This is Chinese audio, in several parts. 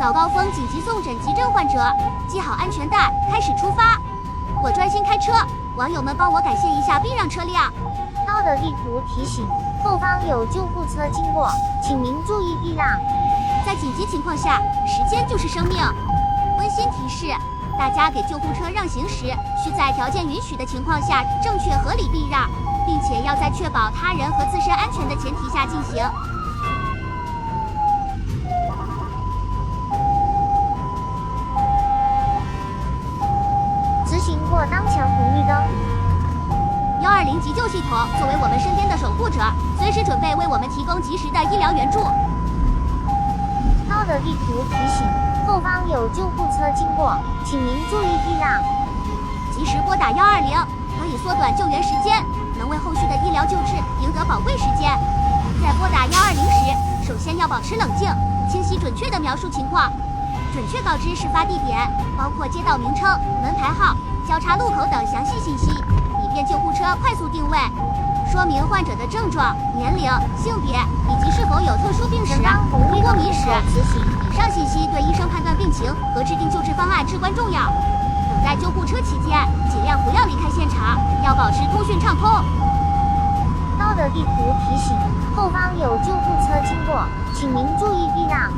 早高峰紧急送诊急诊患者，系好安全带，开始出发。我专心开车，网友们帮我感谢一下避让车辆。道的地图提醒：后方有救护车经过，请您注意避让。在紧急情况下，时间就是生命。温馨提示：大家给救护车让行时，需在条件允许的情况下正确合理避让，并且要在确保他人和自身安全的前提下进行。直行过当前红绿灯。120急救系统作为我们身边的守护者，随时准备为我们提供及时的医疗援助。道的地图提醒：后方有救护车经过，请您注意避让。及时拨打120，可以缩短救援时间，能为后续的医疗救治赢得宝贵时间。在拨打120时，首先要保持冷静，清晰准确地描述情况，准确告知事发地点，包括街道名称、门牌号、交叉路口等详细信息，以便救护车快速定位。说明患者的症状、年龄、性别以及是否有特殊病史。如果迷失，以上信息对医生判断病情和制定救治方案至关重要。等待救护车期间，尽量不要离开现场，要保持通讯畅通。道的地图提醒：后方有救护车经过，请您注意避让。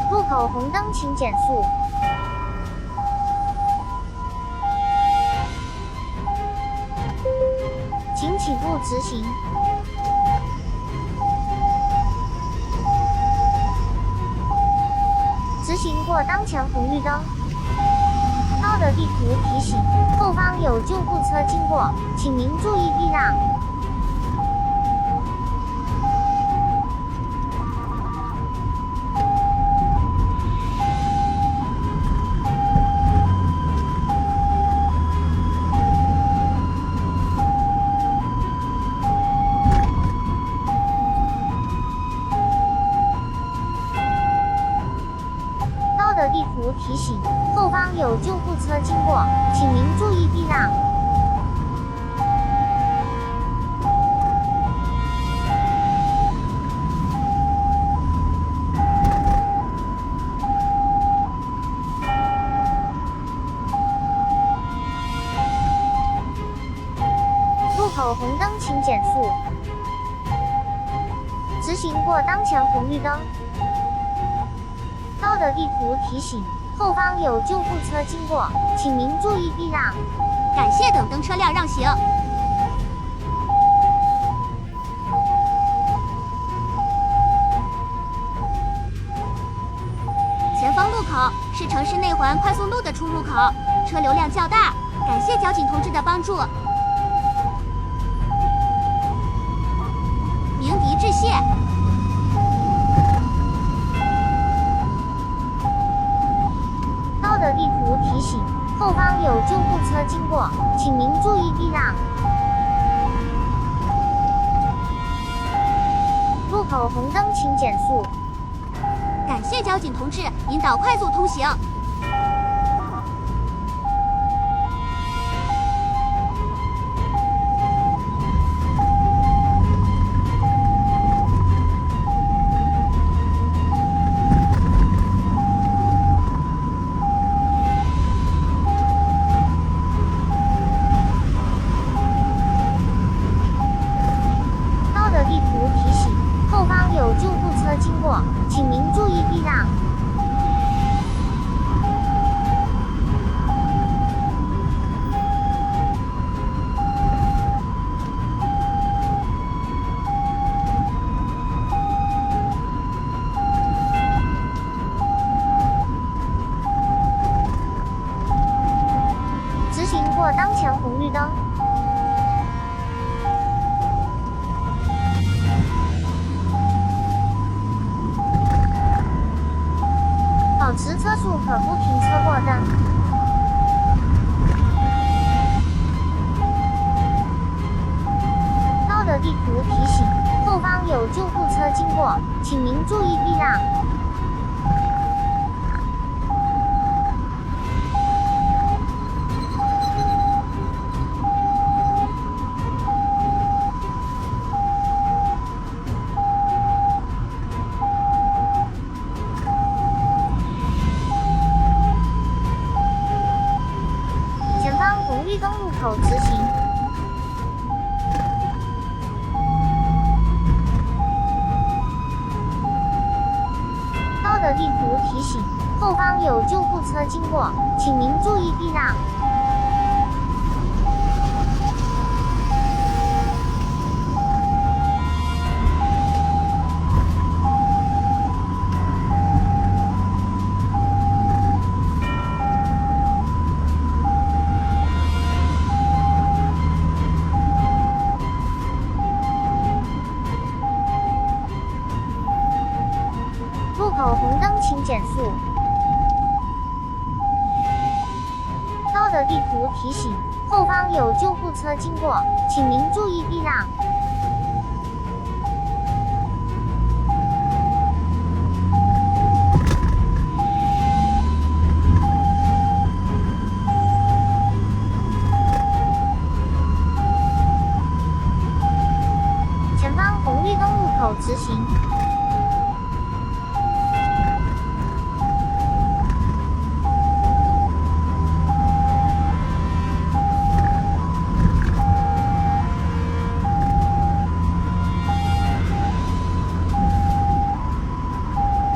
路口红灯请减速。请起步直行。直行过当前红绿灯。道的地图提醒：后方有救护车经过，请您注意避让。道的地图提醒：后方有救护车经过，请您注意避让。路口红灯请减速。直行过当前红绿灯。道的地图提醒：后方有救护车经过，请您注意避让。感谢等灯车辆让行。前方路口是城市内环快速路的出入口，车流量较大，感谢交警同志的帮助。鸣笛致谢。道的地图提醒：后方有救护车经过，请您注意避让。路口红灯请减速。感谢交警同志引导快速通行。后方有救护车经过，请您注意避让。直行过当前红绿灯。保持车速可不停车过灯。道的地图提醒：后方有救护车经过，请您注意避让。东路口直行。到的地图提醒：后方有救护车经过，请您注意避让。路口红灯，请减速。到的地图提醒：后方有救护车经过，请您注意避让。前方红绿灯路口直行。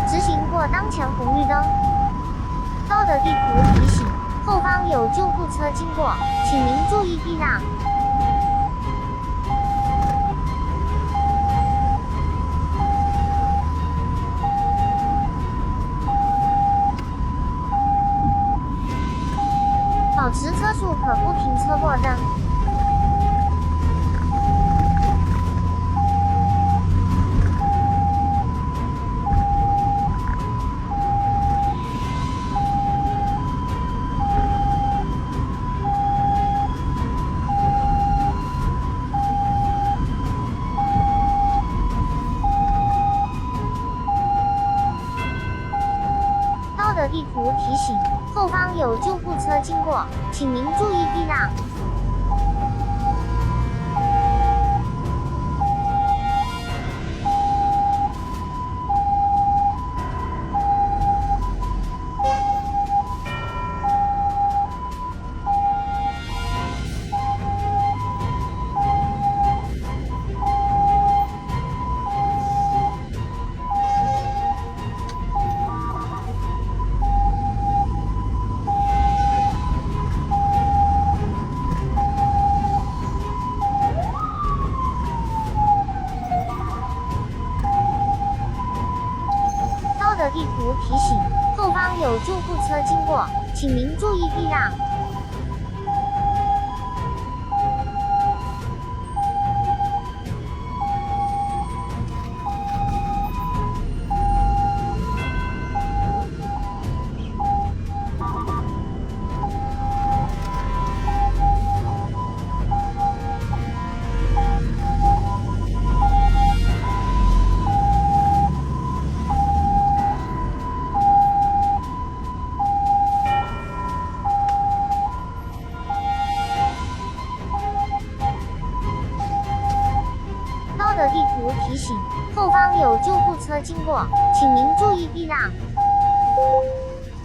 直行过当前红绿灯。到的地图提醒：后方有救护车经过，请您注意避让。保持车速，可不停车过灯。到的地图提醒：后方有救护车经过，请您注意避让。到的地图提醒：后方有救护车经过，请您注意避让。到的地图提醒：后方有救护车经过，请您注意避让。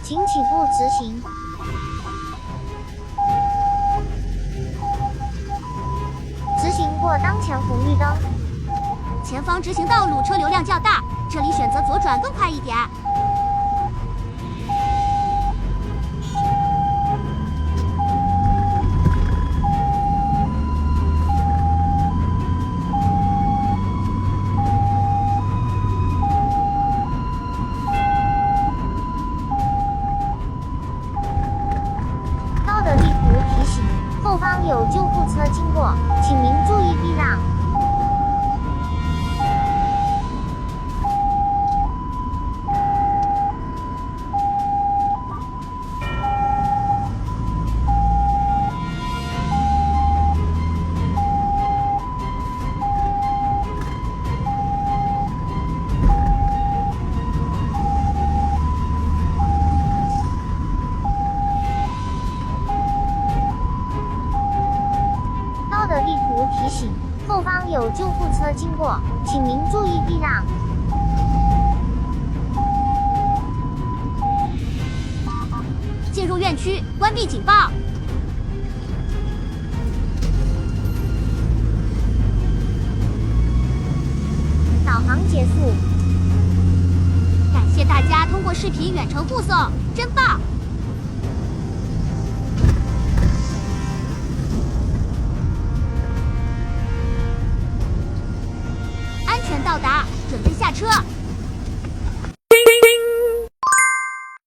请起步直行。直行过当前红绿灯。前方直行道路车流量较大，这里选择左转更快一点。到的地图提醒：后方有救护车经过，请您注意避让。到的地图提醒：后方有救护车经过，请您注意避让。进入院区，关闭警报。结束。感谢大家通过视频远程护送，真棒！